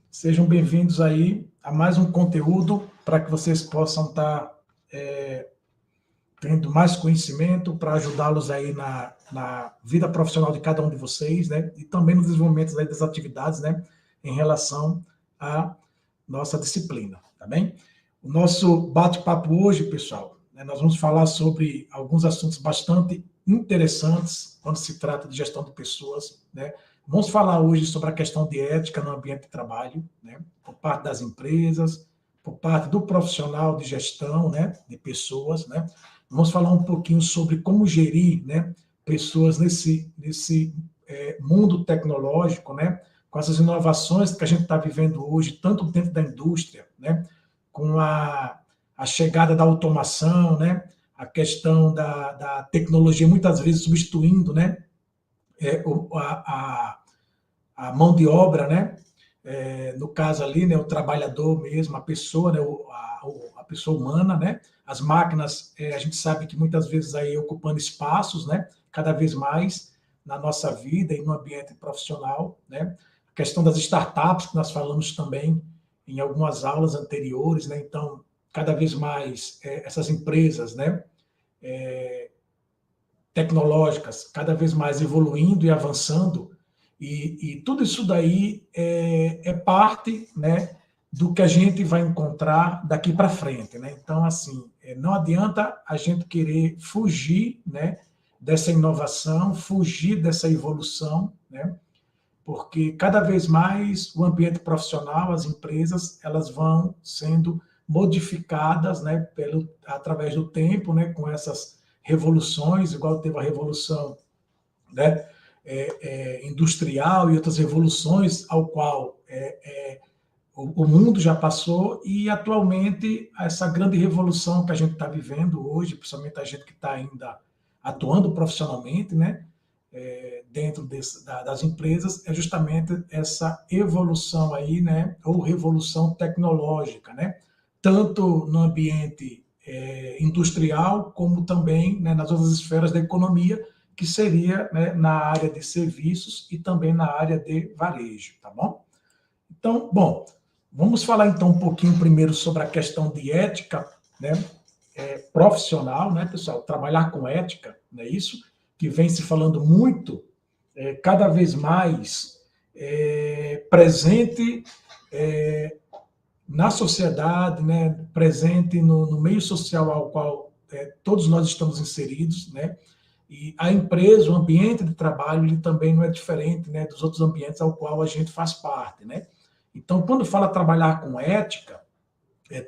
Sejam bem-vindos aí a mais um conteúdo para que vocês possam estar tendo mais conhecimento para ajudá-los aí na vida profissional de cada um de vocês, né? E também no desenvolvimento aí das atividades, né? Em relação à nossa disciplina, tá bem? O nosso bate-papo hoje, pessoal, né, nós vamos falar sobre alguns assuntos bastante interessantes quando se trata de gestão de pessoas, né? Vamos falar hoje sobre a questão de ética no ambiente de trabalho, né? Por parte das empresas, por parte do profissional de gestão, né? De pessoas, né? Vamos falar um pouquinho sobre como gerir, né? Pessoas nesse mundo tecnológico, né? Com essas inovações que a gente está vivendo hoje, tanto dentro da indústria, né? Com a chegada da automação, né? A questão da tecnologia muitas vezes substituindo, né? A mão de obra, né? No caso ali, né? O trabalhador mesmo, a pessoa, né? A pessoa humana, né? As máquinas, a gente sabe que muitas vezes aí ocupando espaços, né? Cada vez mais na nossa vida e no ambiente profissional, né? A questão das startups, que nós falamos também em algumas aulas anteriores, né? Então, cada vez mais essas empresas, né? Tecnológicas, cada vez mais evoluindo e avançando, e tudo isso daí é parte, né, do que a gente vai encontrar daqui para frente, né? Então, assim, não adianta a gente querer fugir, né, dessa inovação, fugir dessa evolução, né? Porque cada vez mais o ambiente profissional, as empresas, elas vão sendo modificadas, né, através do tempo, né, com essas revoluções, igual teve a revolução, né, industrial e outras revoluções ao qual o mundo já passou, e atualmente essa grande revolução que a gente está vivendo hoje, principalmente a gente que está ainda atuando profissionalmente, né, dentro das empresas, é justamente essa evolução aí, né, ou revolução tecnológica, né, tanto no ambiente industrial, como também, né, nas outras esferas da economia, que seria, né, na área de serviços e também na área de varejo, tá bom? Então, bom, vamos falar então um pouquinho primeiro sobre a questão de ética, né, profissional, né, pessoal? Trabalhar com ética, não é isso? Que vem se falando muito, cada vez mais presente na sociedade, né, presente no meio social ao qual todos nós estamos inseridos, né? E a empresa, o ambiente de trabalho, ele também não é diferente, né, dos outros ambientes ao qual a gente faz parte, né? Então, quando fala trabalhar com ética,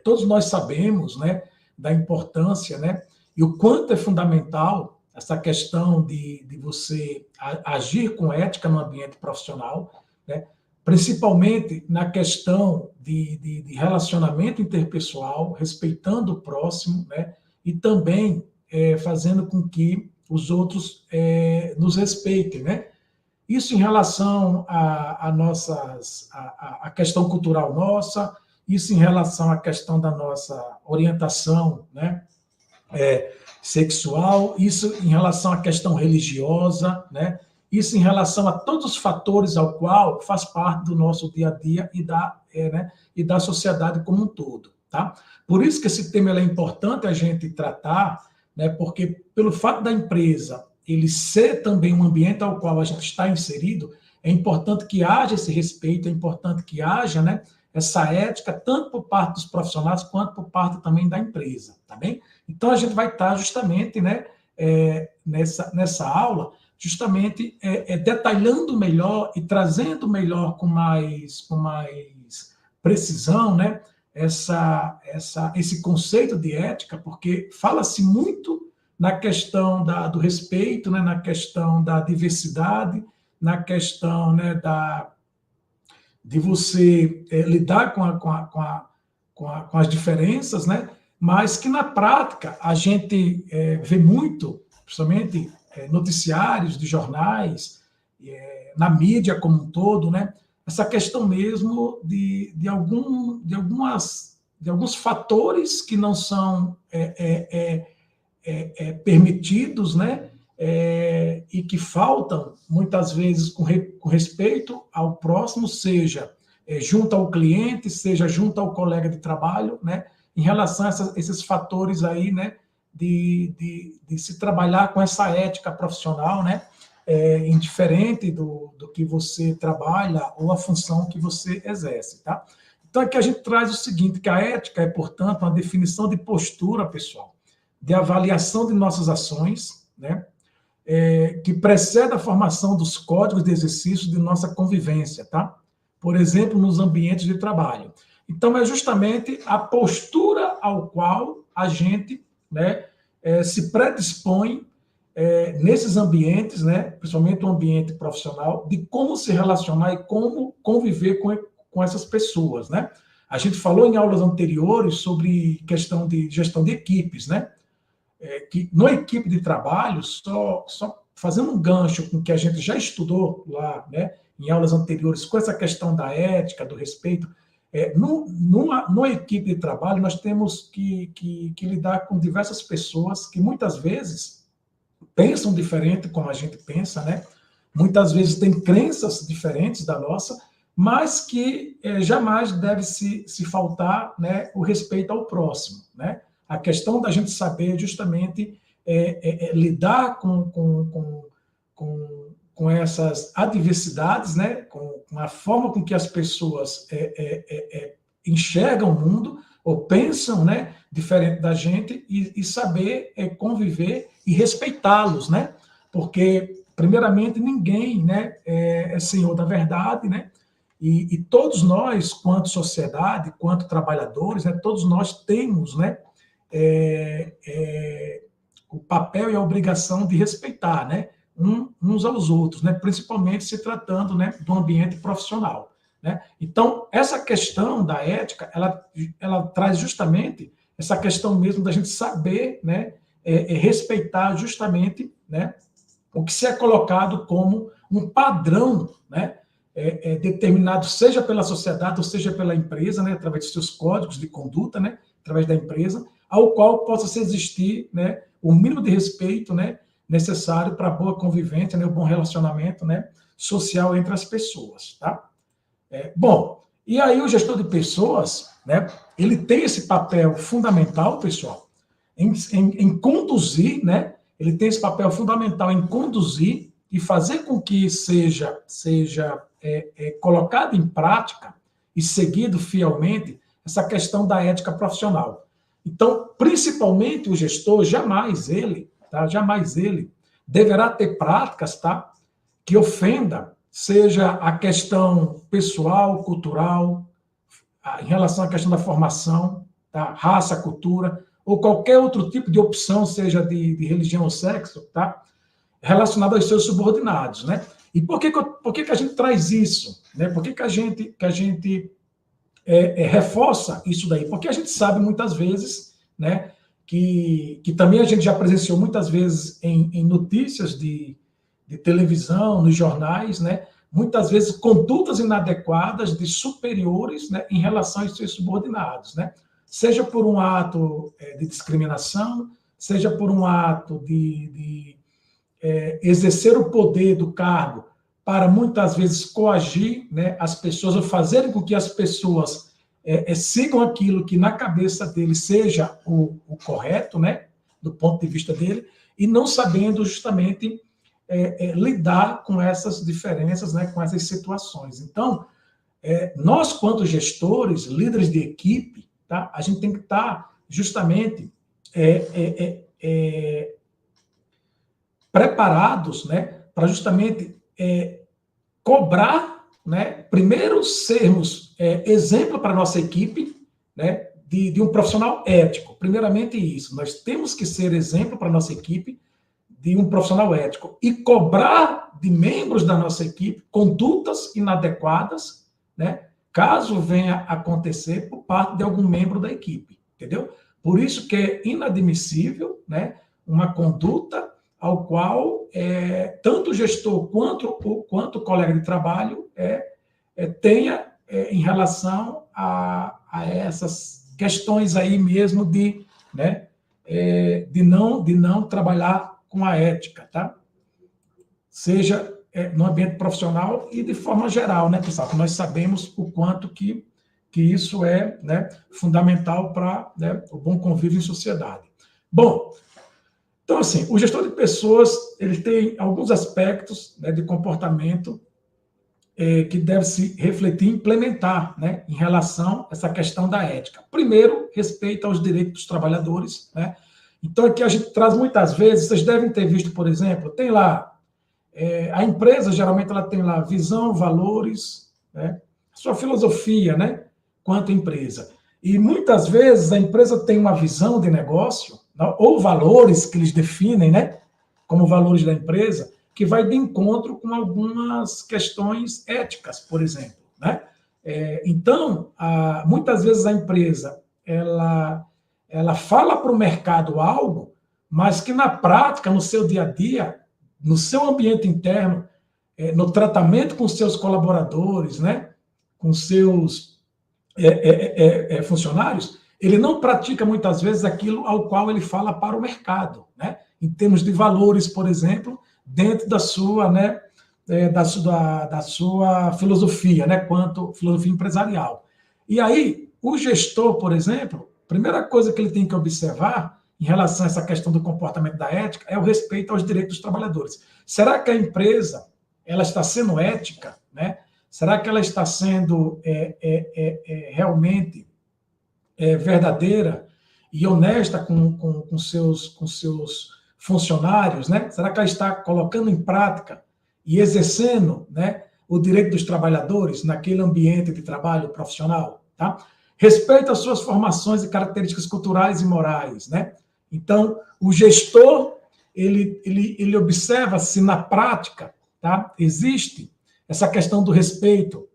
todos nós sabemos, né, da importância, né, e o quanto é fundamental essa questão de você agir com ética no ambiente profissional, né, principalmente na questão de relacionamento interpessoal, respeitando o próximo, né, e também fazendo com que os outros nos respeitem, né? Isso em relação a questão cultural nossa, isso em relação à questão da nossa orientação, né, sexual, isso em relação à questão religiosa, né, isso em relação a todos os fatores ao qual faz parte do nosso dia a dia e da sociedade como um todo, tá? Por isso que esse tema é importante a gente tratar, né, porque pelo fato da empresa ele ser também um ambiente ao qual a gente está inserido, é importante que haja esse respeito, é importante que haja, né, essa ética, tanto por parte dos profissionais, quanto por parte também da empresa, tá bem? Então, a gente vai estar justamente, né, nessa aula, justamente detalhando melhor e trazendo melhor com mais precisão, né, esse conceito de ética, porque fala-se muito na questão do respeito, né, na questão da diversidade, na questão, né, de você lidar com as diferenças, né, mas que na prática a gente vê muito, principalmente noticiários de jornais, na mídia como um todo, né, essa questão mesmo de alguns fatores que não são permitidos, né? E que faltam, muitas vezes, com respeito ao próximo, seja junto ao cliente, seja junto ao colega de trabalho, né, em relação a esses fatores aí, né, de se trabalhar com essa ética profissional, né, indiferente do que você trabalha ou a função que você exerce, tá? Então, aqui a gente traz o seguinte, que a ética é, portanto, uma definição de postura, pessoal, de avaliação de nossas ações, né, que precede a formação dos códigos de exercício de nossa convivência, tá? Por exemplo, nos ambientes de trabalho. Então, é justamente a postura ao qual a gente, né, se predispõe nesses ambientes, né, principalmente o ambiente profissional, de como se relacionar e como conviver com essas pessoas, né? A gente falou em aulas anteriores sobre questão de gestão de equipes, né? Que na equipe de trabalho, só fazendo um gancho com o que a gente já estudou lá, né, em aulas anteriores, com essa questão da ética, do respeito, numa equipe de trabalho, nós temos que lidar com diversas pessoas que muitas vezes pensam diferente como a gente pensa, né? Muitas vezes têm crenças diferentes da nossa, mas que jamais deve se faltar, né, o respeito ao próximo, né? A questão da gente saber justamente lidar com essas adversidades, né? Com a forma com que as pessoas enxergam o mundo ou pensam, né, diferente da gente e saber conviver e respeitá-los, né? Porque, primeiramente, ninguém, né, é senhor da verdade, né? E todos nós, quanto sociedade, quanto trabalhadores, né, todos nós temos, né, o papel e a obrigação de respeitar, né, uns aos outros, né, principalmente se tratando, né, do ambiente profissional, né? Então, essa questão da ética, ela traz justamente essa questão mesmo da gente saber, né, respeitar justamente, né, o que se é colocado como um padrão, né, determinado, seja pela sociedade ou seja pela empresa, né, através dos seus códigos de conduta, né, através da empresa, ao qual possa se existir, né, o mínimo de respeito, né, necessário para a boa convivência, né, o bom relacionamento, né, social entre as pessoas, tá? Bom, e aí o gestor de pessoas, né, ele tem esse papel fundamental, pessoal, em conduzir, né, ele tem esse papel fundamental em conduzir e fazer com que seja colocado em prática e seguido fielmente essa questão da ética profissional. Então, principalmente o gestor, jamais ele deverá ter práticas, tá, que ofenda, seja a questão pessoal, cultural, em relação à questão da formação, tá, raça, cultura, ou qualquer outro tipo de opção, seja de religião ou sexo, tá, relacionado aos seus subordinados, né? E por que a gente traz isso, né? Por que a gente reforça isso daí? Porque a gente sabe muitas vezes, né, que também a gente já presenciou muitas vezes em notícias de televisão, nos jornais, né, muitas vezes condutas inadequadas de superiores, né, em relação aos seus subordinados, né? Seja por um ato de discriminação, seja por um ato de exercer o poder do cargo para muitas vezes coagir, né, as pessoas, ou fazerem com que as pessoas sigam aquilo que na cabeça dele seja o correto, né, do ponto de vista dele, e não sabendo justamente lidar com essas diferenças, né, com essas situações. Então, nós, quanto gestores, líderes de equipe, tá, a gente tem que estar justamente preparados, né, para justamente cobrar, né, primeiro sermos exemplo para a nossa equipe, né, de um profissional ético. Primeiramente isso, nós temos que ser exemplo para a nossa equipe de um profissional ético e cobrar de membros da nossa equipe condutas inadequadas, né, caso venha acontecer por parte de algum membro da equipe, entendeu? Por isso que é inadmissível, né, uma conduta ao qual tanto o gestor quanto o colega de trabalho tenha em relação a essas questões aí mesmo de não trabalhar com a ética, tá? Seja no ambiente profissional e de forma geral, né, pessoal? Nós sabemos o quanto que isso é, né, fundamental para, né, o bom convívio em sociedade. Bom, então, assim, o gestor de pessoas, ele tem alguns aspectos, né, de comportamento que deve se refletir e implementar, né, em relação a essa questão da ética. Primeiro, respeito aos direitos dos trabalhadores, né? Então, aqui a gente traz muitas vezes, vocês devem ter visto, por exemplo, tem lá, a empresa, geralmente, ela tem lá visão, valores, né, sua filosofia, né, quanto empresa. E muitas vezes a empresa tem uma visão de negócio, ou valores que eles definem, né, como valores da empresa, que vai de encontro com algumas questões éticas, por exemplo, né? Então, muitas vezes a empresa ela fala para o mercado algo, mas que na prática, no seu dia a dia, no seu ambiente interno, no tratamento com seus colaboradores, né, com seus funcionários, ele não pratica muitas vezes aquilo ao qual ele fala para o mercado, né? Em termos de valores, por exemplo, dentro da sua, né, da sua filosofia, né, quanto filosofia empresarial. E aí, o gestor, por exemplo, a primeira coisa que ele tem que observar em relação a essa questão do comportamento da ética é o respeito aos direitos dos trabalhadores. Será que a empresa ela está sendo ética, né? Será que ela está sendo realmente verdadeira e honesta com seus funcionários, né? Será que ela está colocando em prática e exercendo, né, o direito dos trabalhadores naquele ambiente de trabalho profissional, tá? Respeita as suas formações e características culturais e morais, né? Então, o gestor, ele observa se na prática, tá, existe essa questão do respeito,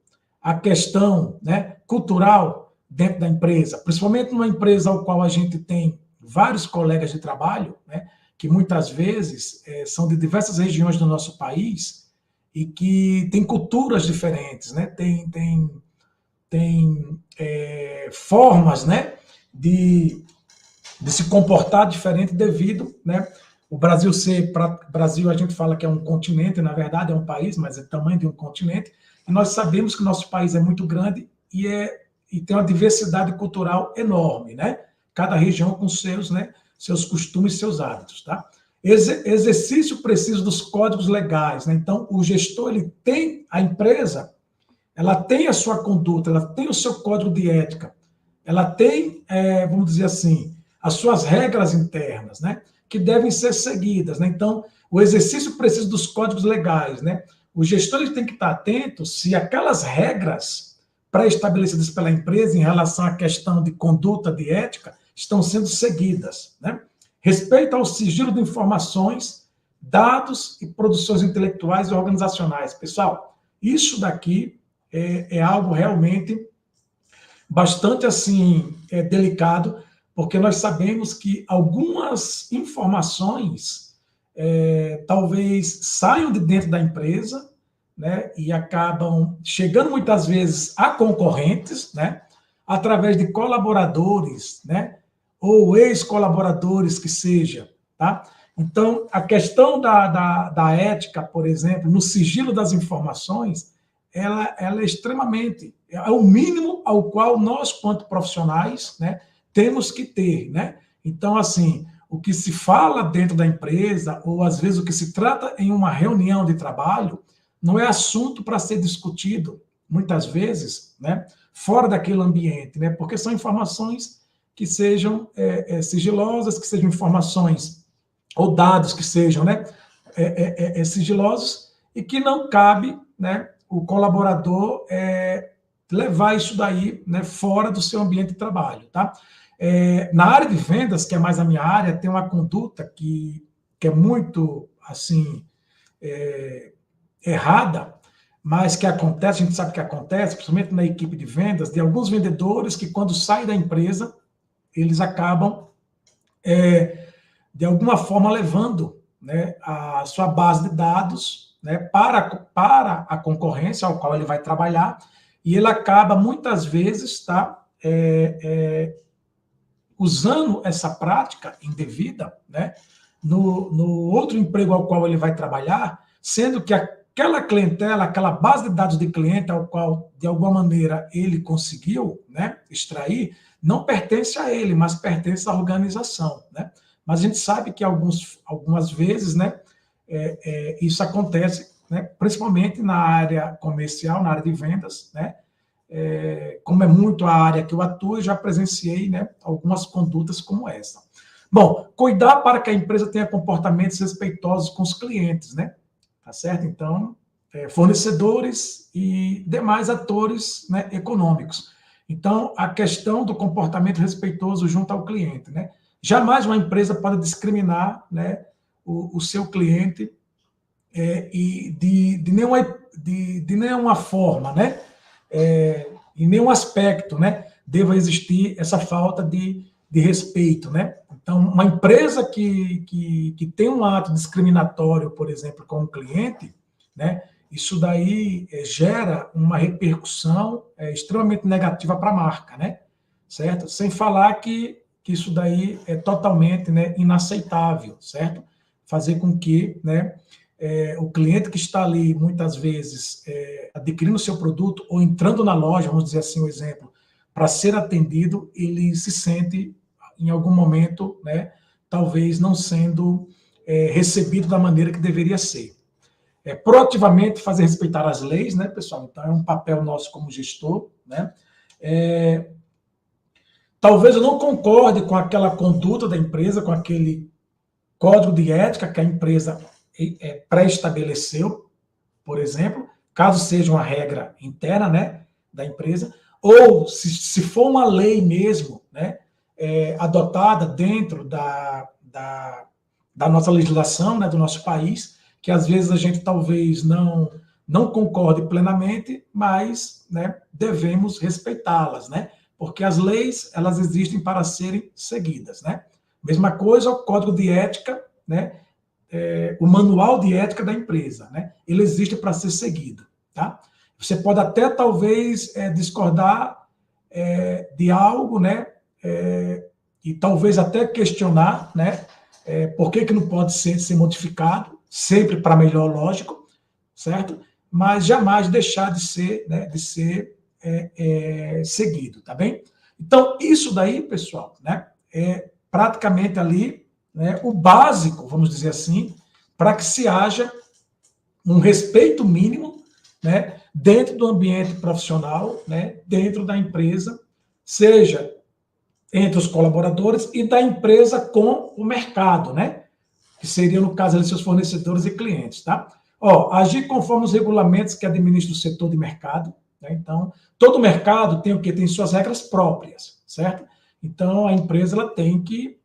a questão, né, cultural dentro da empresa, principalmente numa empresa ao qual a gente tem vários colegas de trabalho, né, que muitas vezes são de diversas regiões do nosso país e que têm culturas diferentes, né, tem formas, né, de se comportar diferente devido, né, o Brasil Brasil a gente fala que é um continente, na verdade é um país, mas é o tamanho de um continente, e nós sabemos que o nosso país é muito grande e tem uma diversidade cultural enorme, né? Cada região com seus, né, seus costumes, seus hábitos, tá? Exercício preciso dos códigos legais, né? Então, o gestor, ele tem, a empresa, ela tem a sua conduta, ela tem o seu código de ética, ela tem, vamos dizer assim, as suas regras internas, né, que devem ser seguidas, né? Então, o exercício precisa dos códigos legais, né? O gestor ele tem que estar atento se aquelas regras pré-estabelecidas pela empresa em relação à questão de conduta, de ética, estão sendo seguidas, né? Respeito ao sigilo de informações, dados e produções intelectuais e organizacionais. Pessoal, isso daqui é algo realmente bastante assim delicado, porque nós sabemos que algumas informações talvez saiam de dentro da empresa, né, e acabam chegando muitas vezes a concorrentes, né, através de colaboradores, né, ou ex-colaboradores que seja, tá? Então, a questão da ética, por exemplo, no sigilo das informações, ela é extremamente, é o mínimo ao qual nós, quanto profissionais, né, temos que ter, né? Então, assim, o que se fala dentro da empresa, ou às vezes o que se trata em uma reunião de trabalho, não é assunto para ser discutido, muitas vezes, né, fora daquele ambiente, né? Porque são informações que sejam sigilosas, que sejam informações ou dados que sejam, né, sigilosos e que não cabe, né, o colaborador levar isso daí, né, fora do seu ambiente de trabalho, tá? Na área de vendas, que é mais a minha área, tem uma conduta que é muito, assim, errada, mas que acontece, a gente sabe que acontece, principalmente na equipe de vendas, de alguns vendedores que, quando saem da empresa, eles acabam, de alguma forma, levando, né, a sua base de dados, né, para a concorrência ao qual ele vai trabalhar, e ele acaba, muitas vezes, tá, usando essa prática indevida, né, no outro emprego ao qual ele vai trabalhar, sendo que aquela clientela, aquela base de dados de cliente ao qual, de alguma maneira, ele conseguiu, né, extrair, não pertence a ele, mas pertence à organização, né? Mas a gente sabe que algumas vezes, né, isso acontece, né, principalmente na área comercial, na área de vendas, né? Como é muito a área que eu atuo, eu já presenciei, né, algumas condutas como essa. Bom, cuidar para que a empresa tenha comportamentos respeitosos com os clientes, né? Tá certo? Então, fornecedores e demais atores, né, econômicos. Então, a questão do comportamento respeitoso junto ao cliente, né? Jamais uma empresa pode discriminar, né, o seu cliente e de nenhuma forma, né? Em nenhum aspecto, né, deva existir essa falta de respeito, né? Então, uma empresa que tem um ato discriminatório, por exemplo, com o cliente, né, isso daí gera uma repercussão extremamente negativa para a marca, né? Certo? Sem falar que isso daí é totalmente, né, inaceitável, certo? Fazer com que, né, o cliente que está ali, muitas vezes, adquirindo o seu produto ou entrando na loja, vamos dizer assim, um exemplo, para ser atendido, ele se sente, em algum momento, né, talvez não sendo recebido da maneira que deveria ser. Proativamente fazer respeitar as leis, né, pessoal? Então, é um papel nosso como gestor, né? Talvez eu não concorde com aquela conduta da empresa, com aquele código de ética que a empresa pré-estabeleceu, por exemplo, caso seja uma regra interna, né, da empresa, ou se for uma lei mesmo, né, adotada dentro da nossa legislação, né, do nosso país, que às vezes a gente talvez não concorde plenamente, mas, né, devemos respeitá-las, né, porque as leis, elas existem para serem seguidas, né. Mesma coisa o código de ética, né, o manual de ética da empresa, né? Ele existe para ser seguido, tá? Você pode até, talvez, discordar de algo, né? E talvez até questionar, né? Por que não pode ser modificado, sempre para melhor, lógico, certo? Mas jamais deixar de ser, né? De ser seguido, tá bem? Então, isso daí, pessoal, né? É praticamente ali, né, o básico, vamos dizer assim, para que se haja um respeito mínimo, né, dentro do ambiente profissional, né, dentro da empresa, seja entre os colaboradores e da empresa com o mercado, né, que seria, no caso, ali, seus fornecedores e clientes, tá? Agir conforme os regulamentos que administram o setor de mercado, né? Então, todo mercado tem o quê? Tem suas regras próprias, certo? Então, a empresa ela tem que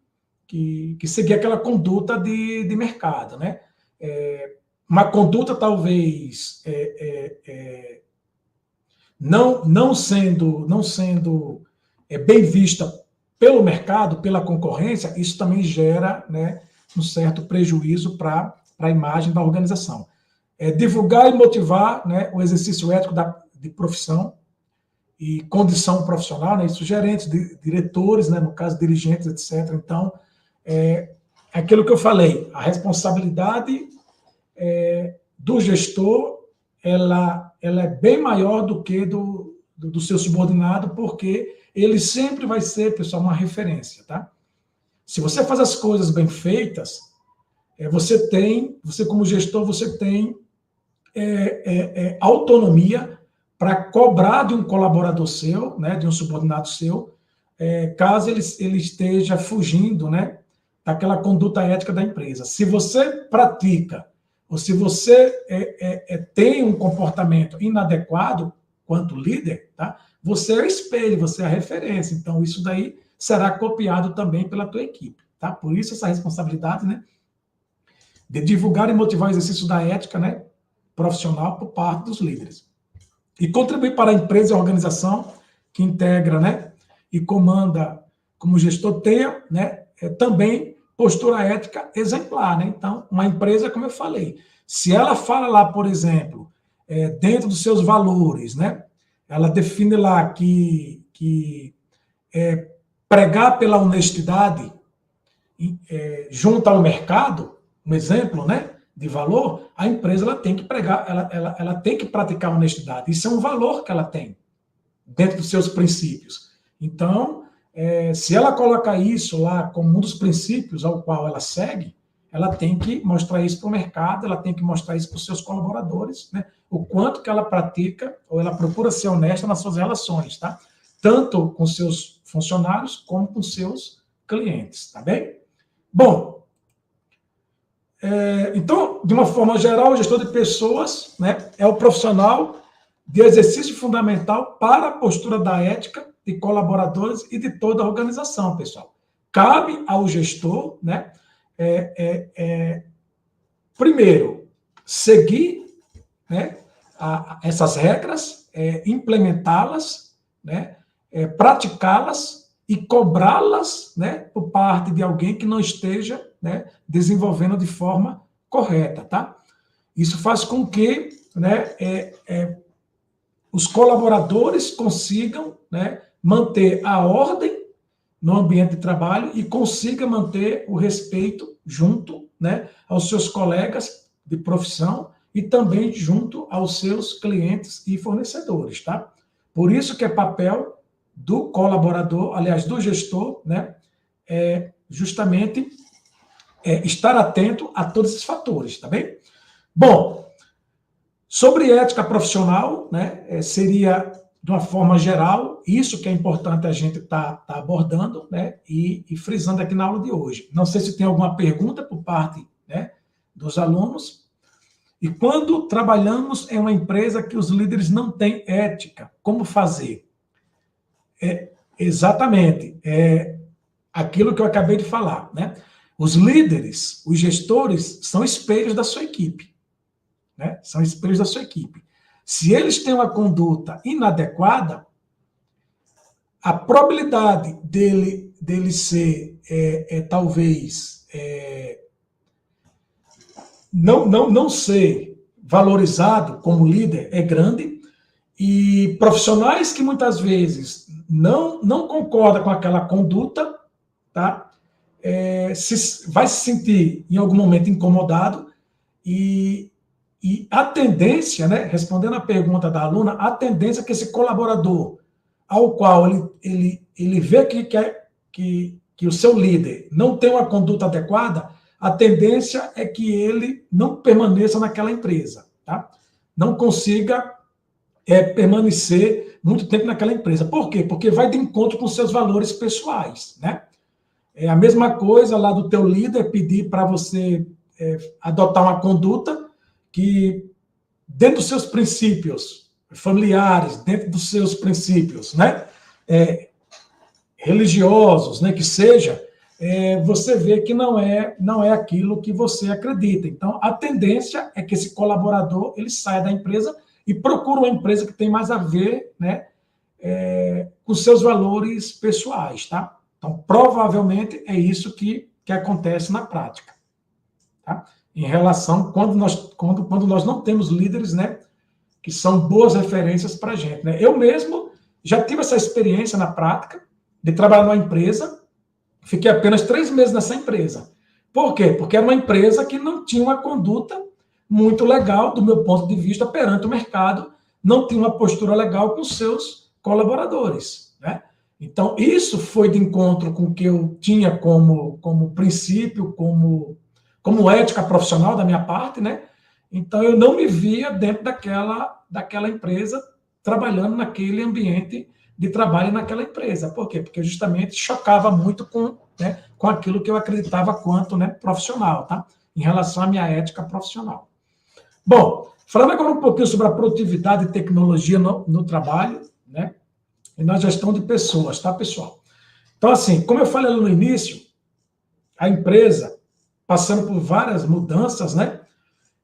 seguir aquela conduta de mercado, né? Uma conduta talvez não sendo bem vista pelo mercado, pela concorrência, isso também gera, né, um certo prejuízo para a imagem da organização. Divulgar e motivar, né, o exercício ético de profissão e condição profissional, né, isso gerentes, diretores, né, no caso dirigentes, etc. Então, aquilo que eu falei, a responsabilidade do gestor, ela é bem maior do que do seu subordinado, porque ele sempre vai ser, pessoal, uma referência, tá? Se você faz as coisas bem feitas, você como gestor, você tem autonomia para cobrar de um colaborador seu, né, de um subordinado seu, caso ele esteja fugindo, né, daquela conduta ética da empresa. Se você pratica, ou se você tem um comportamento inadequado quanto líder, tá, você é o espelho, você é a referência. Então, isso daí será copiado também pela tua equipe, tá? Por isso, essa responsabilidade, né, de divulgar e motivar o exercício da ética, né, profissional por parte dos líderes. E contribuir para a empresa e a organização que integra, né, e comanda como gestor tenha, né, também postura ética exemplar, né? Então, uma empresa, como eu falei, se ela fala lá, por exemplo, dentro dos seus valores, né, ela define lá que pregar pela honestidade junto ao mercado, um exemplo, né? de valor, a empresa ela tem que pregar, ela tem que praticar honestidade. Isso é um valor que ela tem dentro dos seus princípios. Então, se ela coloca isso lá como um dos princípios ao qual ela segue, ela tem que mostrar isso para o mercado, ela tem que mostrar isso para os seus colaboradores, né? O quanto que ela pratica, ou ela procura ser honesta nas suas relações, tá? Tanto com seus funcionários, como com seus clientes, tá bem? Bom, então, de uma forma geral, o gestor de pessoas, né, é o profissional de exercício fundamental para a postura da ética de colaboradores e de toda a organização, pessoal. Cabe ao gestor, né, primeiro, seguir, né, essas regras, implementá-las, né, praticá-las e cobrá-las, né, por parte de alguém que não esteja, né, desenvolvendo de forma correta, tá? Isso faz com que, né, os colaboradores consigam, né, manter a ordem no ambiente de trabalho e consiga manter o respeito junto, né, aos seus colegas de profissão e também junto aos seus clientes e fornecedores, tá? Por isso que é papel do colaborador, aliás, do gestor, né, justamente estar atento a todos esses fatores, tá bem? Bom, sobre ética profissional, né, seria, de uma forma geral, isso que é importante a gente tá abordando, né, e frisando aqui na aula de hoje. Não sei se tem alguma pergunta por parte, né, dos alunos. E quando trabalhamos em uma empresa que os líderes não têm ética, como fazer? Exatamente, aquilo que eu acabei de falar, né? Os líderes, os gestores, são espelhos da sua equipe, né? São espelhos da sua equipe. Se eles têm uma conduta inadequada, a probabilidade dele ser, talvez, não ser valorizado como líder é grande, e profissionais que muitas vezes não concordam com aquela conduta, tá? Vai se sentir em algum momento incomodado, e a tendência, né, respondendo a pergunta da aluna, a tendência é que esse colaborador, ao qual ele vê que o seu líder não tem uma conduta adequada, a tendência é que ele não permaneça naquela empresa, tá? Não consiga permanecer muito tempo naquela empresa. Por quê? Porque vai de encontro com seus valores pessoais, né? É a mesma coisa lá do teu líder pedir para você adotar uma conduta que, dentro dos seus princípios familiares, dentro dos seus princípios, né, religiosos, né, que seja, você vê que não é aquilo que você acredita. Então, a tendência é que esse colaborador ele saia da empresa e procura uma empresa que tem mais a ver, né, com seus valores pessoais, tá? Então, provavelmente é isso que acontece na prática, tá? Em relação quando nós não temos líderes, né, que são boas referências para a gente, né? Eu mesmo já tive essa experiência na prática de trabalhar numa empresa, fiquei apenas 3 meses nessa empresa. Por quê? Porque era uma empresa que não tinha uma conduta muito legal, do meu ponto de vista, perante o mercado, não tinha uma postura legal com seus colaboradores, né? Então, isso foi de encontro com o que eu tinha como princípio, como ética profissional da minha parte, né? Então, eu não me via dentro daquela empresa, trabalhando naquele ambiente de trabalho naquela empresa. Por quê? Porque justamente chocava muito com aquilo que eu acreditava quanto, né, profissional, tá? Em relação à minha ética profissional. Bom, falando agora um pouquinho sobre a produtividade e tecnologia no trabalho, né? E na gestão de pessoas, tá, pessoal? Então, assim, como eu falei no início, a empresa, passando por várias mudanças, né?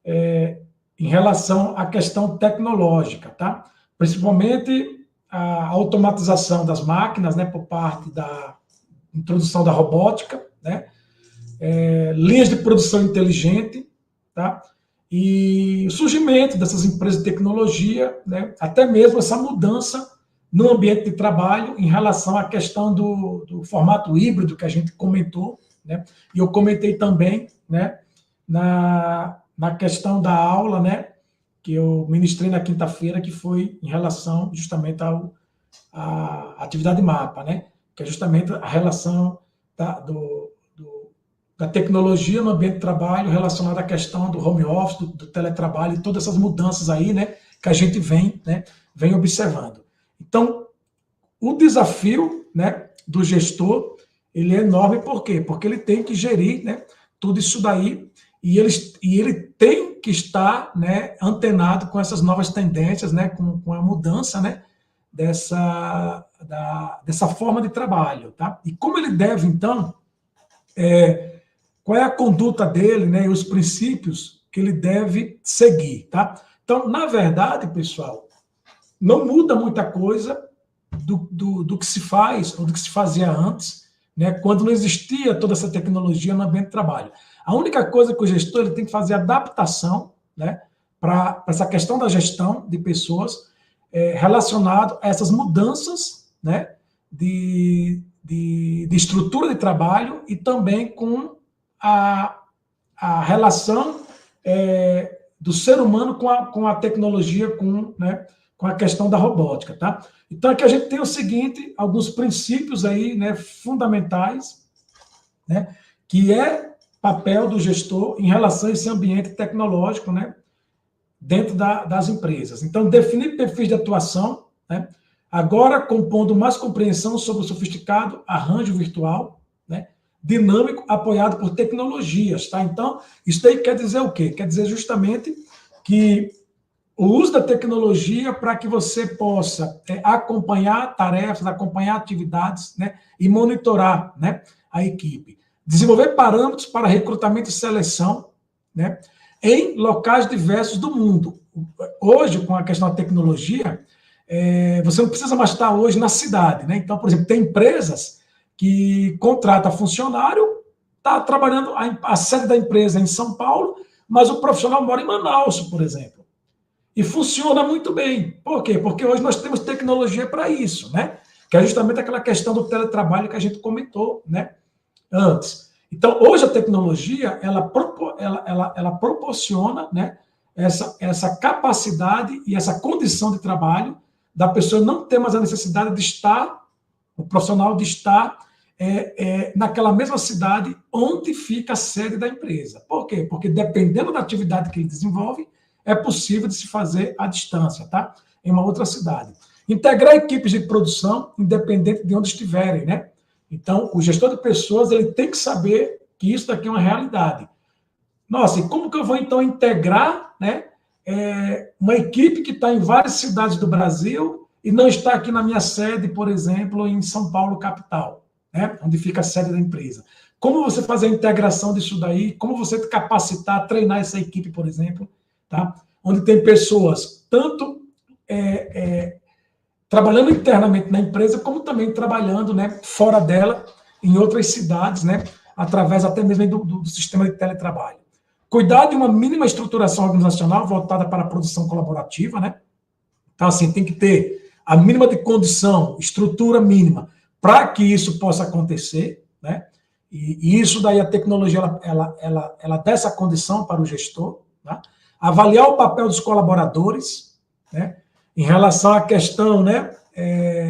Em relação à questão tecnológica, tá? Principalmente a automatização das máquinas, né, por parte da introdução da robótica, né? Linhas de produção inteligente, tá? E o surgimento dessas empresas de tecnologia, né? Até mesmo essa mudança no ambiente de trabalho em relação à questão do formato híbrido que a gente comentou, né? E eu comentei também, né, na questão da aula, né, que eu ministrei na quinta-feira, que foi em relação justamente à atividade mapa, né, que é justamente a relação da tecnologia no ambiente de trabalho relacionada à questão do home office, do teletrabalho e todas essas mudanças aí, né, que a gente vem observando. Então, o desafio, né, do gestor, ele é enorme, por quê? Porque ele tem que gerir, né, tudo isso daí, e ele tem que estar, né, antenado com essas novas tendências, né, com a mudança, né, dessa forma de trabalho, tá? E como ele deve, então, qual é a conduta dele, né, e os princípios que ele deve seguir, tá? Então, na verdade, pessoal, não muda muita coisa do que se faz ou do que se fazia antes, né, quando não existia toda essa tecnologia no ambiente de trabalho. A única coisa que o gestor ele tem que fazer adaptação, né, para essa questão da gestão de pessoas relacionado a essas mudanças, né, de estrutura de trabalho e também com a relação do ser humano com a tecnologia, né, com a questão da robótica, tá? Então, aqui a gente tem o seguinte, alguns princípios aí, né, fundamentais, né, que é papel do gestor em relação a esse ambiente tecnológico, né, dentro das empresas. Então, definir perfis de atuação, né, agora compondo mais compreensão sobre o sofisticado arranjo virtual, né, dinâmico, apoiado por tecnologias, tá? Então, isso daí quer dizer o quê? Quer dizer justamente que o uso da tecnologia para que você possa acompanhar tarefas, acompanhar atividades, né, e monitorar, né, a equipe. Desenvolver parâmetros para recrutamento e seleção, né, em locais diversos do mundo. Hoje, com a questão da tecnologia, você não precisa mais estar hoje na cidade, né? Então, por exemplo, tem empresas que contratam funcionário, está trabalhando, a sede da empresa é em São Paulo, mas o profissional mora em Manaus, por exemplo. E funciona muito bem. Por quê? Porque hoje nós temos tecnologia para isso, né? Que é justamente aquela questão do teletrabalho que a gente comentou, né, antes. Então, hoje a tecnologia, ela proporciona, né, essa capacidade e essa condição de trabalho da pessoa não ter mais a necessidade de estar, o profissional de estar naquela mesma cidade onde fica a sede da empresa. Por quê? Porque dependendo da atividade que ele desenvolve, é possível de se fazer à distância, tá? Em uma outra cidade. Integrar equipes de produção, independente de onde estiverem, né? Então, o gestor de pessoas, ele tem que saber que isso daqui é uma realidade. Nossa, e como que eu vou, então, integrar, né, uma equipe que está em várias cidades do Brasil e não está aqui na minha sede, por exemplo, em São Paulo, capital, né, onde fica a sede da empresa? Como você fazer a integração disso daí? Como você capacitar, treinar essa equipe, por exemplo, tá? Onde tem pessoas tanto trabalhando internamente na empresa, como também trabalhando, né, fora dela, em outras cidades, né, através até mesmo do sistema de teletrabalho. Cuidar de uma mínima estruturação organizacional voltada para a produção colaborativa, né? Então, assim, tem que ter a mínima de condição, estrutura mínima, para que isso possa acontecer, né? E isso daí a tecnologia, ela dá essa condição para o gestor, tá? Avaliar o papel dos colaboradores, né, em relação à questão, né,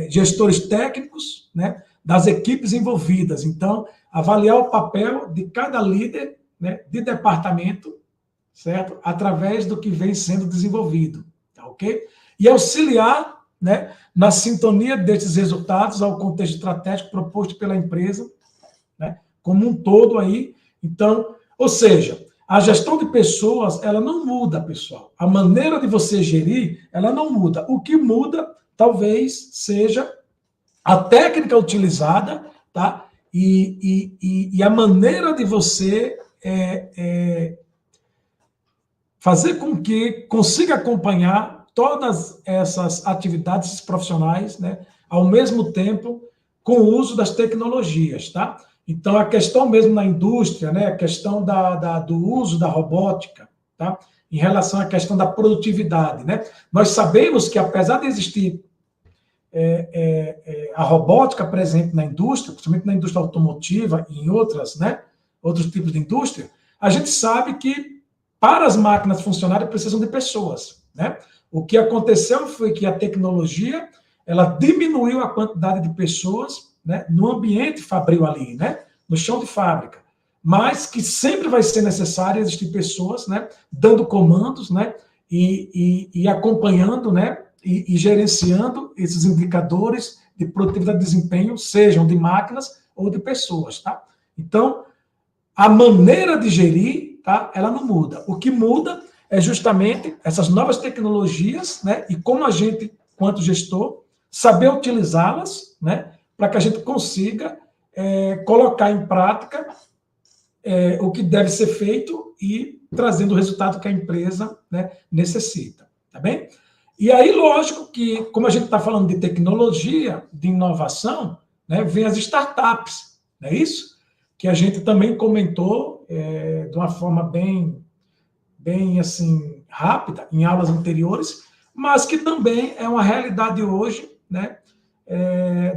gestores técnicos, né, das equipes envolvidas. Então, avaliar o papel de cada líder, né, de departamento, certo? Através do que vem sendo desenvolvido, tá, ok? E auxiliar, né, na sintonia desses resultados ao contexto estratégico proposto pela empresa, né, como um todo aí. Então, ou seja, a gestão de pessoas, ela não muda, pessoal. A maneira de você gerir, ela não muda. O que muda, talvez, seja a técnica utilizada, tá? E a maneira de você fazer com que consiga acompanhar todas essas atividades profissionais, né, ao mesmo tempo, com o uso das tecnologias, tá? Então, a questão mesmo na indústria, né, a questão do uso da robótica, tá? Em relação à questão da produtividade, né? Nós sabemos que, apesar de existir a robótica presente na indústria, principalmente na indústria automotiva e em outras, né, outros tipos de indústria, a gente sabe que para as máquinas funcionarem, precisam de pessoas, né? O que aconteceu foi que a tecnologia, ela diminuiu a quantidade de pessoas, né, no ambiente fabril ali, né, no chão de fábrica, mas que sempre vai ser necessário existir pessoas, né, dando comandos, né, e acompanhando, né, e gerenciando esses indicadores de produtividade e desempenho, sejam de máquinas ou de pessoas, tá? Então, a maneira de gerir, tá, ela não muda. O que muda é justamente essas novas tecnologias, né, e como a gente, quanto gestor, saber utilizá-las, né, para que a gente consiga colocar em prática o que deve ser feito e trazendo o resultado que a empresa, né, necessita, tá bem? E aí, lógico que, como a gente está falando de tecnologia, de inovação, né, vem as startups, não é isso? Que a gente também comentou de uma forma bem assim, rápida, em aulas anteriores, mas que também é uma realidade hoje, né,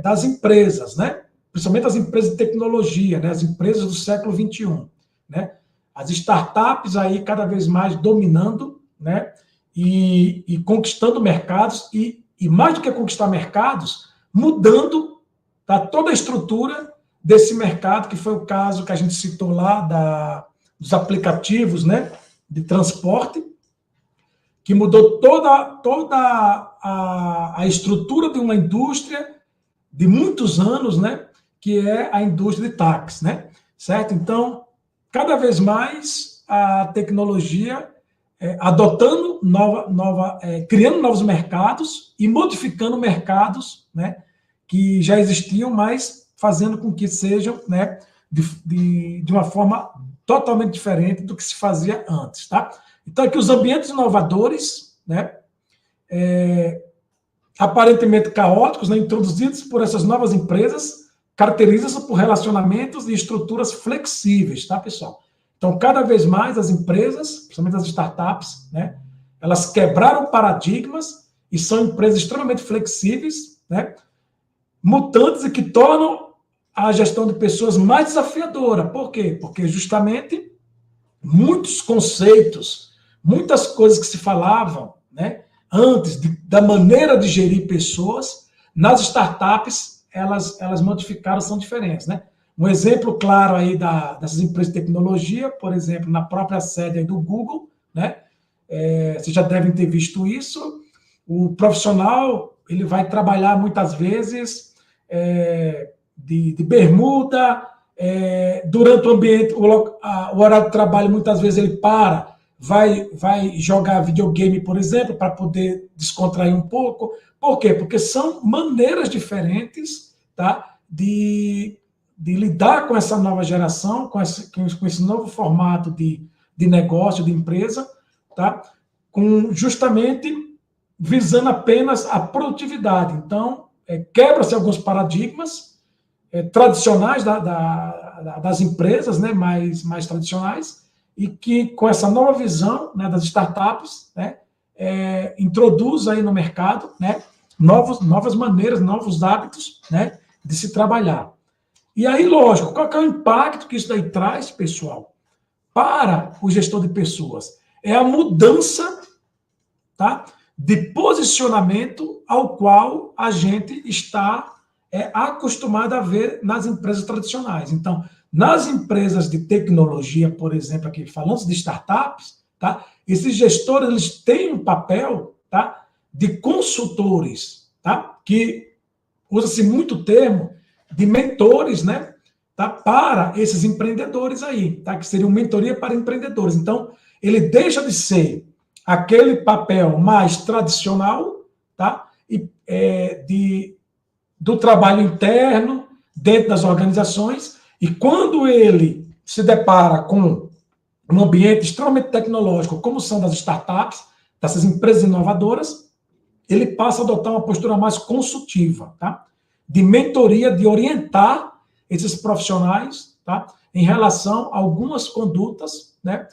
das empresas, né? Principalmente as empresas de tecnologia, né? As empresas do século XXI, né? As startups aí cada vez mais dominando, né? E conquistando mercados, e mais do que conquistar mercados, mudando, tá, toda a estrutura desse mercado, que foi o caso que a gente citou lá dos aplicativos, né, de transporte, que mudou toda a estrutura de uma indústria de muitos anos, né, que é a indústria de táxi, né, certo? Então, cada vez mais a tecnologia adotando criando novos mercados e modificando mercados, né, que já existiam, mas fazendo com que sejam, né, de uma forma totalmente diferente do que se fazia antes, tá? Então, aqui os ambientes inovadores, né, aparentemente caóticos, né, introduzidos por essas novas empresas, caracterizam-se por relacionamentos e estruturas flexíveis, tá, pessoal? Então, cada vez mais as empresas, principalmente as startups, né, elas quebraram paradigmas e são empresas extremamente flexíveis, né, mutantes, e que tornam a gestão de pessoas mais desafiadora. Por quê? Porque justamente muitos conceitos, muitas coisas que se falavam, né, antes da maneira de gerir pessoas, nas startups, elas modificaram, são diferentes, né? Um exemplo claro aí dessas empresas de tecnologia, por exemplo, na própria sede aí do Google, né? Vocês já devem ter visto isso. O profissional, ele vai trabalhar muitas vezes de bermuda, durante o ambiente, o horário de trabalho, muitas vezes ele vai jogar videogame, por exemplo, para poder descontrair um pouco. Por quê? Porque são maneiras diferentes, tá, de lidar com essa nova geração, com esse novo formato de negócio, de empresa, tá, justamente visando apenas a produtividade. Então, quebra-se alguns paradigmas tradicionais das empresas, né, mais tradicionais, e que, com essa nova visão, né, das startups, né, introduz aí no mercado, né, novas maneiras, novos hábitos, né, de se trabalhar. E aí, lógico, qual que é o impacto que isso daí traz, pessoal, para o gestor de pessoas? É a mudança, tá, de posicionamento ao qual a gente está acostumado a ver nas empresas tradicionais. Então, nas empresas de tecnologia, por exemplo, aqui falando de startups, tá, esses gestores, eles têm um papel, tá, de consultores, tá, que usa-se muito o termo de mentores, né, tá, para esses empreendedores aí, tá, que seriam mentoria para empreendedores. Então, ele deixa de ser aquele papel mais tradicional, tá, do trabalho interno dentro das organizações, e quando ele se depara com um ambiente extremamente tecnológico, como são das startups, dessas empresas inovadoras, ele passa a adotar uma postura mais consultiva, tá? De mentoria, de orientar esses profissionais, tá, em relação a algumas condutas, né,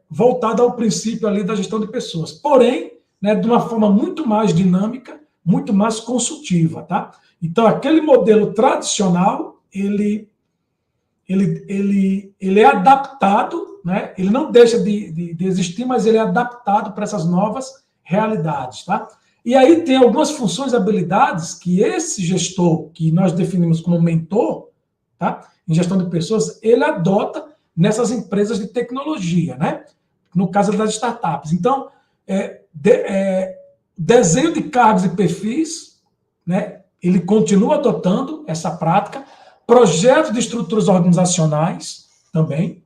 voltada ao princípio ali da gestão de pessoas. Porém, né, de uma forma muito mais dinâmica, muito mais consultiva, tá? Então, aquele modelo tradicional, ele é adaptado, né, ele não deixa de existir, mas ele é adaptado para essas novas realidades, tá? E aí tem algumas funções e habilidades que esse gestor, que nós definimos como mentor, tá, em gestão de pessoas, ele adota nessas empresas de tecnologia, né? No caso das startups. Então, desenho de cargos e perfis, né? Ele continua adotando essa prática, projetos de estruturas organizacionais também,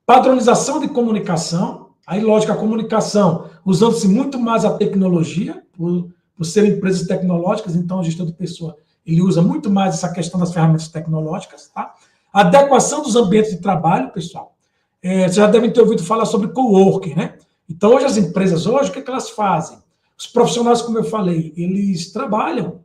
padronização de comunicação, aí, lógico, a comunicação usando-se muito mais a tecnologia, por serem empresas tecnológicas, então o gestor de pessoa ele usa muito mais essa questão das ferramentas tecnológicas, tá? Adequação dos ambientes de trabalho, pessoal. Vocês já devem ter ouvido falar sobre coworking, né? Então, hoje as empresas, o que elas fazem? Os profissionais, como eu falei, eles trabalham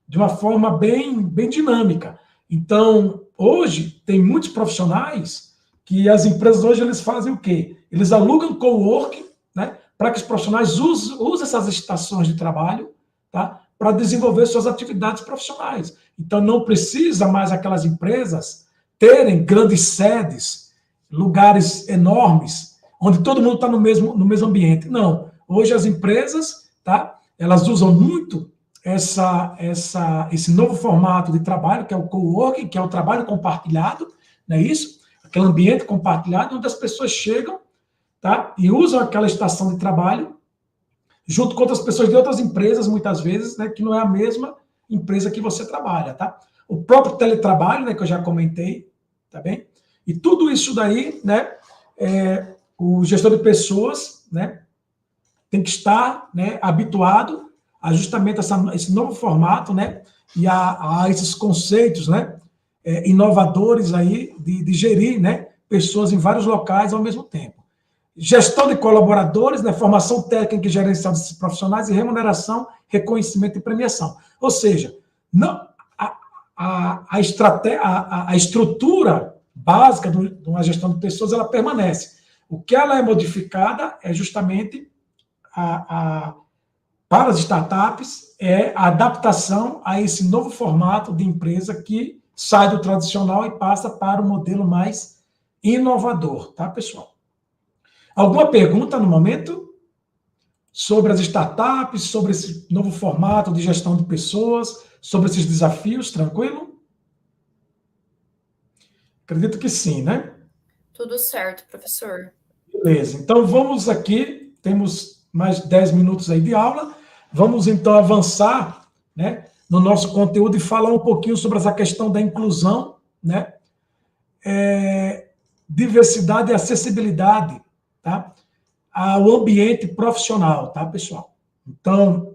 de uma forma bem dinâmica. Então, hoje, tem muitos profissionais que as empresas hoje eles fazem o quê? Eles alugam coworking, né, para que os profissionais usem essas estações de trabalho, tá, para desenvolver suas atividades profissionais. Então, não precisa mais aquelas empresas terem grandes sedes, lugares enormes, onde todo mundo está no mesmo ambiente. Não. Hoje as empresas, tá, elas usam muito esse novo formato de trabalho, que é o coworking, que é o trabalho compartilhado, não é isso? Aquele ambiente compartilhado, onde as pessoas chegam, tá, e usam aquela estação de trabalho, junto com outras pessoas de outras empresas, muitas vezes, né, que não é a mesma empresa que você trabalha, tá? O próprio teletrabalho, né, que eu já comentei, tá bem? E tudo isso daí, né, o gestor de pessoas, né, tem que estar, né, habituado a justamente esse novo formato, né, e a esses conceitos, né, inovadores aí de gerir, né, pessoas em vários locais ao mesmo tempo. Gestão de colaboradores, né, formação técnica e gerencial desses profissionais e remuneração, reconhecimento e premiação. Ou seja, não, a estrutura básica de uma gestão de pessoas ela permanece. O que ela é modificada é justamente para as startups é a adaptação a esse novo formato de empresa que sai do tradicional e passa para o modelo mais inovador, tá, pessoal? Alguma pergunta no momento sobre as startups, sobre esse novo formato de gestão de pessoas, sobre esses desafios, tranquilo? Acredito que sim, né? Tudo certo, professor. Beleza, então vamos aqui, temos mais 10 minutos aí de aula, vamos então avançar, né, no nosso conteúdo e falar um pouquinho sobre essa questão da inclusão, né, diversidade e acessibilidade, tá, ao ambiente profissional, tá, pessoal? Então,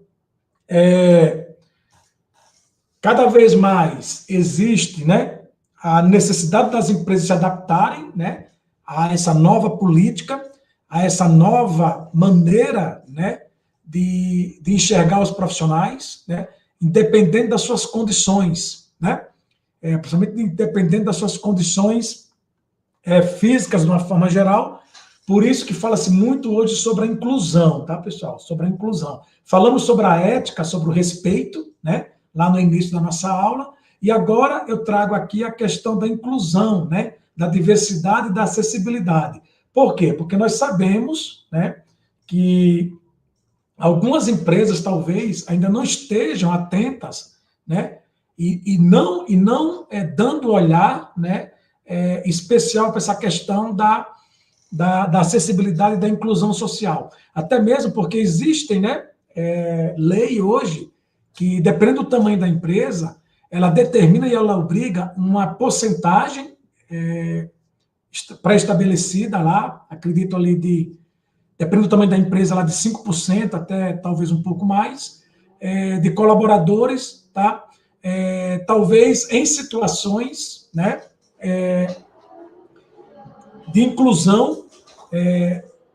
cada vez mais existe, né, a necessidade das empresas se adaptarem, né, a essa nova política, a essa nova maneira, né, de enxergar os profissionais, né, independente das suas condições, né, principalmente independente das suas condições físicas, de uma forma geral. Por isso que fala-se muito hoje sobre a inclusão, tá, pessoal? Sobre a inclusão. Falamos sobre a ética, sobre o respeito, né, lá no início da nossa aula, e agora eu trago aqui a questão da inclusão, né, da diversidade e da acessibilidade. Por quê? Porque nós sabemos, né, que algumas empresas talvez ainda não estejam atentas, né, e não dando olhar, né, especial para essa questão da acessibilidade e da inclusão social. Até mesmo porque existem, né, lei hoje que, dependendo do tamanho da empresa, ela determina e ela obriga uma porcentagem pré-estabelecida lá, acredito ali dependendo do tamanho da empresa, lá de 5%, até talvez um pouco mais, de colaboradores, tá? Talvez em situações, né, de inclusão,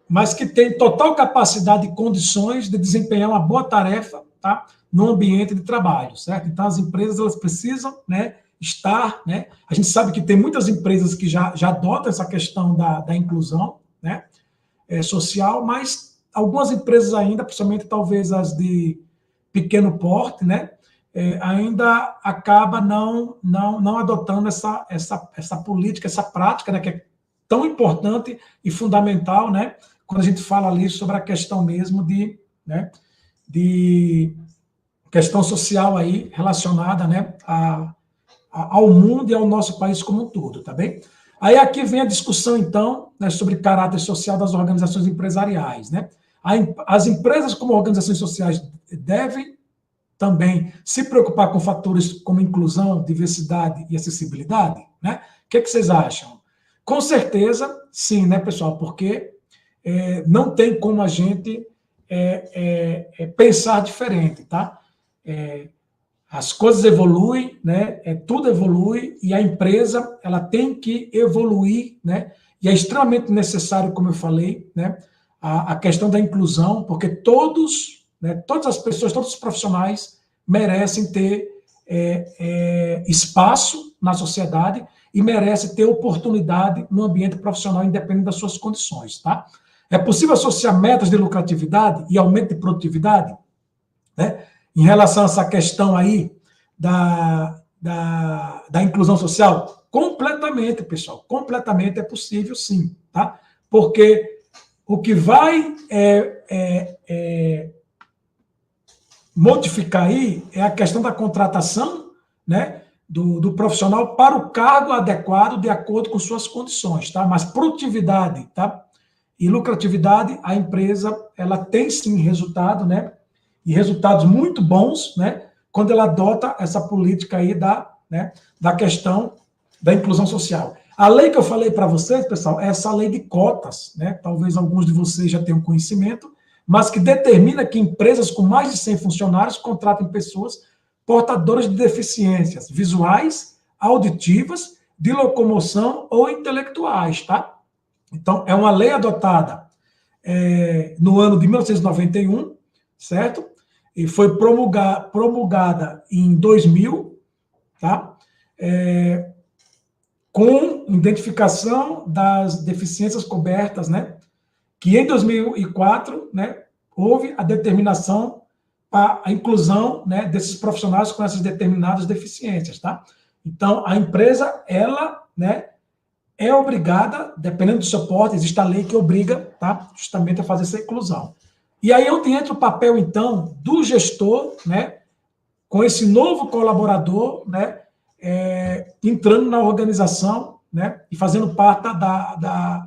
mas que tem total capacidade e condições de desempenhar uma boa tarefa, tá, no ambiente de trabalho, certo? Então, as empresas elas precisam, né, estar, né? A gente sabe que tem muitas empresas que já adotam essa questão da inclusão, né, social, mas algumas empresas ainda, principalmente talvez as de pequeno porte, né, ainda acaba não adotando essa política, essa prática, né, que é tão importante e fundamental, né, quando a gente fala ali sobre a questão mesmo de questão social aí relacionada, né, ao mundo e ao nosso país como um todo, tá bem? Aí aqui vem a discussão, então, né, sobre caráter social das organizações empresariais, né? As empresas como organizações sociais devem também se preocupar com fatores como inclusão, diversidade e acessibilidade, né? O que vocês acham? Com certeza, sim, né, pessoal? Porque não tem como a gente pensar diferente, tá? As coisas evoluem, né? Tudo evolui e a empresa ela tem que evoluir, né? E é extremamente necessário, como eu falei, né? A questão da inclusão, porque todos, né? Todas as pessoas, todos os profissionais merecem ter espaço na sociedade e merecem ter oportunidade no ambiente profissional, independente das suas condições, tá? É possível associar metas de lucratividade e aumento de produtividade, né? Em relação a essa questão aí da inclusão social? Completamente, pessoal, completamente é possível, sim, tá? Porque o que vai modificar aí é a questão da contratação, né, do profissional para o cargo adequado de acordo com suas condições, tá? Mas produtividade, tá? E lucratividade, a empresa, ela tem sim resultado, né? E resultados muito bons, né, quando ela adota essa política aí da questão da inclusão social. A lei que eu falei para vocês, pessoal, é essa lei de cotas, né? Talvez alguns de vocês já tenham conhecimento, mas que determina que empresas com mais de 100 funcionários contratem pessoas portadoras de deficiências visuais, auditivas, de locomoção ou intelectuais, tá? Então, é uma lei adotada no ano de 1991, certo? E foi promulgada em 2000, tá? Com identificação das deficiências cobertas, né? Que em 2004, né, houve a determinação para a inclusão, né, desses profissionais com essas determinadas deficiências, tá? Então, a empresa, ela, né, é obrigada, dependendo do suporte, existe a lei que obriga, tá, justamente a fazer essa inclusão. E aí onde entra o papel, então, do gestor, né, com esse novo colaborador, né, entrando na organização, né, e fazendo parte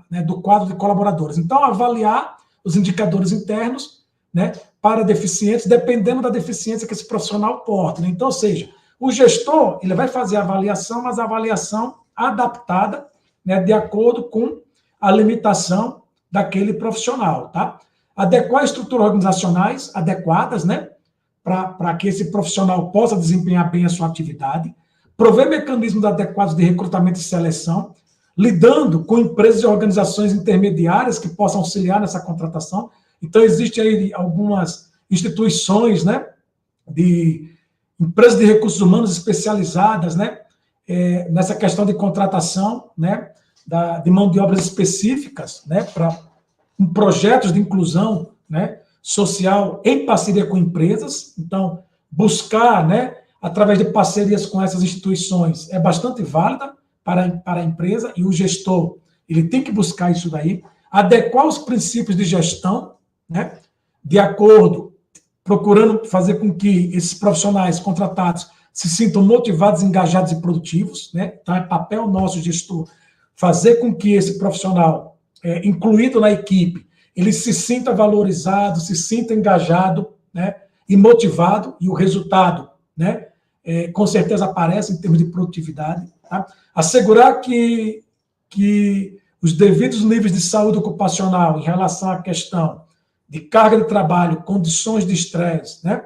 né, do quadro de colaboradores. Então, avaliar os indicadores internos, né, para deficientes, dependendo da deficiência que esse profissional porta, né? Então, ou seja, o gestor, ele vai fazer a avaliação, mas a avaliação adaptada, né, de acordo com a limitação daquele profissional, tá? Adequar estruturas organizacionais adequadas, né, para que esse profissional possa desempenhar bem a sua atividade, prover mecanismos adequados de recrutamento e seleção, lidando com empresas e organizações intermediárias que possam auxiliar nessa contratação. Então, existem aí algumas instituições, né, de empresas de recursos humanos especializadas, né, nessa questão de contratação, né, de mão de obras específicas, né, para projetos de inclusão, né, social em parceria com empresas. Então, buscar, né, através de parcerias com essas instituições é bastante válida para a empresa e o gestor, ele tem que buscar isso daí, adequar os princípios de gestão, né, de acordo, procurando fazer com que esses profissionais contratados se sintam motivados, engajados e produtivos, né? Então, é papel nosso, gestor, fazer com que esse profissional, incluído na equipe, ele se sinta valorizado, se sinta engajado, né, e motivado, e o resultado, né, com certeza aparece em termos de produtividade. Tá? Assegurar que os devidos níveis de saúde ocupacional em relação à questão de carga de trabalho, condições de estresse, né,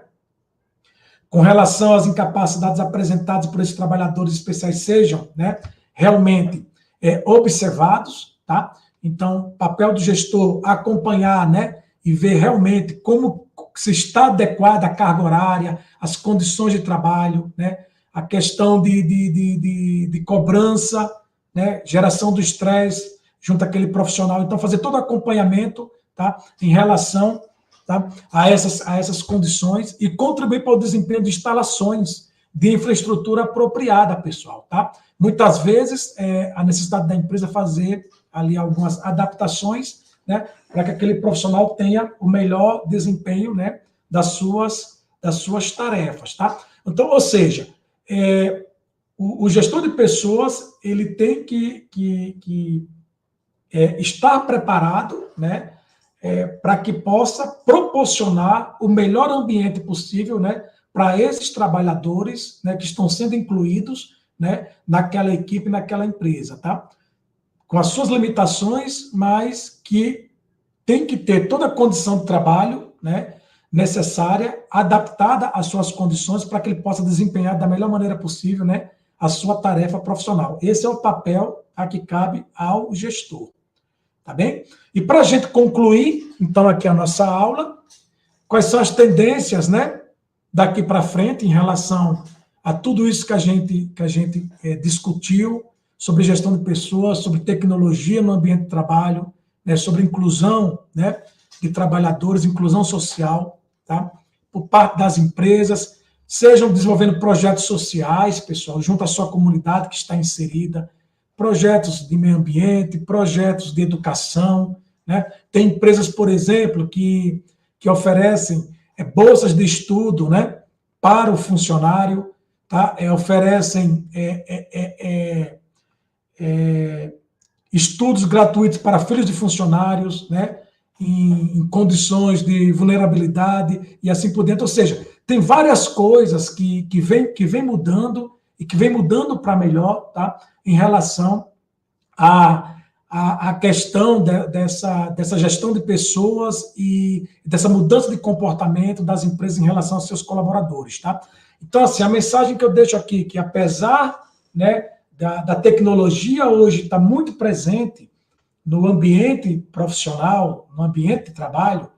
com relação às incapacidades apresentadas por esses trabalhadores especiais sejam, né, realmente observados, tá? Então, papel do gestor acompanhar, né, e ver realmente como se está adequada a carga horária, as condições de trabalho, né, a questão de cobrança, né, geração do estresse junto àquele profissional. Então, fazer todo o acompanhamento, tá, em relação, tá, a essas condições e contribuir para o desempenho de instalações de infraestrutura apropriada, pessoal. Tá? Muitas vezes, a necessidade da empresa fazer ali algumas adaptações, né, para que aquele profissional tenha o melhor desempenho, né, das suas tarefas, tá? Então, ou seja, o gestor de pessoas, ele tem que estar preparado, né, para que possa proporcionar o melhor ambiente possível, né, para esses trabalhadores, né, que estão sendo incluídos, né, naquela equipe, naquela empresa, tá? Com as suas limitações, mas que tem que ter toda a condição de trabalho, né, necessária, adaptada às suas condições, para que ele possa desempenhar da melhor maneira possível, né, a sua tarefa profissional. Esse é o papel a que cabe ao gestor. Tá bem? E para a gente concluir, então, aqui a nossa aula, quais são as tendências, né, daqui para frente em relação a tudo isso que a gente discutiu sobre gestão de pessoas, sobre tecnologia no ambiente de trabalho, né, sobre inclusão, né, de trabalhadores, inclusão social, tá? Por parte das empresas, sejam desenvolvendo projetos sociais, pessoal, junto à sua comunidade que está inserida, projetos de meio ambiente, projetos de educação, né? Tem empresas, por exemplo, que oferecem bolsas de estudo, né, para o funcionário, tá? Oferecem estudos gratuitos para filhos de funcionários, né, em condições de vulnerabilidade e assim por diante. Ou seja, tem várias coisas que vem mudando e que vem mudando para melhor, tá, em relação à questão dessa gestão de pessoas e dessa mudança de comportamento das empresas em relação aos seus colaboradores, tá? Então, assim, a mensagem que eu deixo aqui, que apesar, né, da tecnologia hoje estar muito presente no ambiente profissional, no ambiente de trabalho,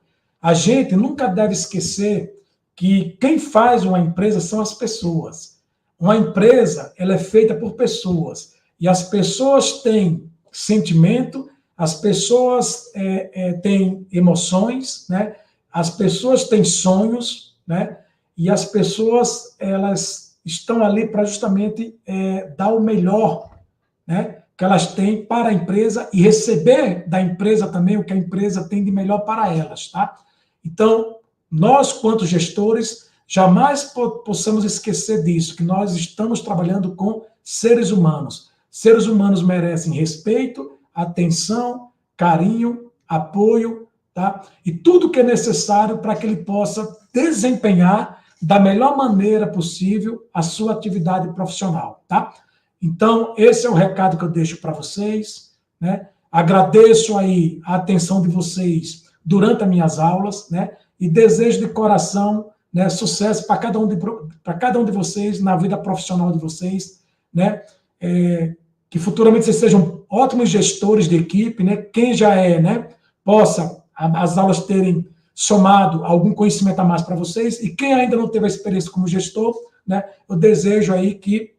a gente nunca deve esquecer que quem faz uma empresa são as pessoas. Uma empresa, ela é feita por pessoas, e as pessoas têm sentimento, as pessoas têm emoções, né? As pessoas têm sonhos, né? E as pessoas, elas estão ali para justamente dar o melhor, né, que elas têm para a empresa e receber da empresa também o que a empresa tem de melhor para elas, tá? Então, nós, quanto gestores, jamais possamos esquecer disso, que nós estamos trabalhando com seres humanos. Seres humanos merecem respeito, atenção, carinho, apoio, tá? E tudo que é necessário para que ele possa desempenhar da melhor maneira possível a sua atividade profissional, tá? Então, esse é o recado que eu deixo para vocês, né? Agradeço aí a atenção de vocês durante as minhas aulas, né? E desejo de coração, né, sucesso para cada um de vocês na vida profissional de vocês, né? Que futuramente vocês sejam ótimos gestores de equipe, né? Quem já é, né, possa as aulas terem somado algum conhecimento a mais para vocês, e quem ainda não teve a experiência como gestor, né, eu desejo aí que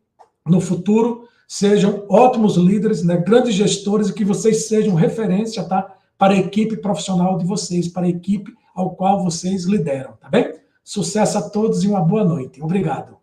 no futuro sejam ótimos líderes, né, grandes gestores, e que vocês sejam referência, tá, para a equipe profissional de vocês, para a equipe ao qual vocês lideram, tá bem? Sucesso a todos e uma boa noite. Obrigado.